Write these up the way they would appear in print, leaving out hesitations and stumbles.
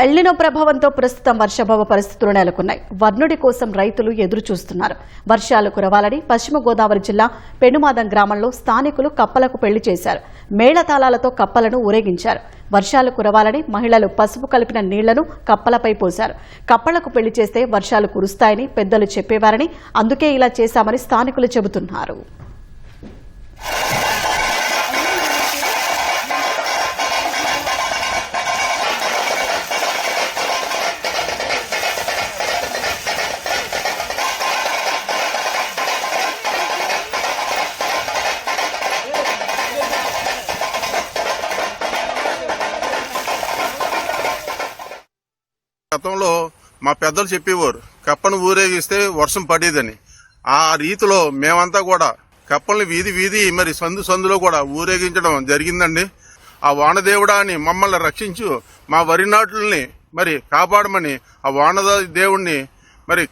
El Niño ప్రభావంతో ప్రస్తుతం వర్షాభావ పరిస్థితులు నెలకొన్నాయి. వర్ణుడి కోసం రైతులు ఎదురు చూస్తున్నారు. వర్షాలు కురవాలని పశ్చిమ గోదావరి జిల్లా పెనుమాదం గ్రామంలో స్థానికులు కప్పలకు పెళ్లి చేశారు. మేళతాళాలతో కప్పలను ఊరేగించారు. వర్షాలు కురవాలని మహిళలు పసుపు కలిపిన నీళ్లను కప్పలపై పోశారు. కప్పలకు పెళ్లి చేస్తే వర్షాలు కురుస్తాయని పెద్దలు చెప్పేవారని, అందుకే ఇలా చేశామని స్థానికులు చెబుతున్నారు. గతంలో మా పెద్దలు చెప్పేవారు కప్పను ఊరేగిస్తే వర్షం పడేదని. ఆ రీతిలో మేమంతా కూడా కప్పల్ని వీధి వీధి మరి సందులో కూడా ఊరేగించడం జరిగిందండి. ఆ వానదేవుడా అని మమ్మల్ని రక్షించు మా వరి నాట్లని మరి కాపాడమని ఆ వానదేవుడిని మరి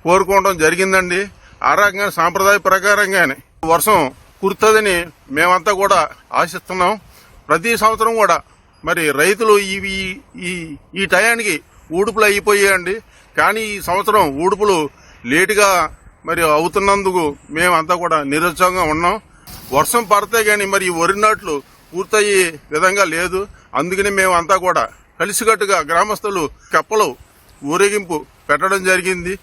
కోరుకోవడం జరిగిందండి. ఆ రకంగా సాంప్రదాయ ప్రకారంగానే వర్షం కురుతుందని మేమంతా కూడా ఆశిస్తున్నాం. ప్రతి సంవత్సరం కూడా మరి రైతులు ఈ టయానికి ఊడుపులు అయిపోయాయండి. కానీ ఈ సంవత్సరం ఊడుపులు లేటుగా మరి అవుతున్నందుకు మేమంతా కూడా నిరుత్సాహంగా ఉన్నాం. వర్షం పడితే గాని మరి వరి నాట్లు పూర్తయ్యే విధంగా లేదు. అందుకని మేమంతా కూడా కలిసికట్టుగా గ్రామస్తులు కప్పలు ఊరేగింపు పెట్టడం జరిగింది.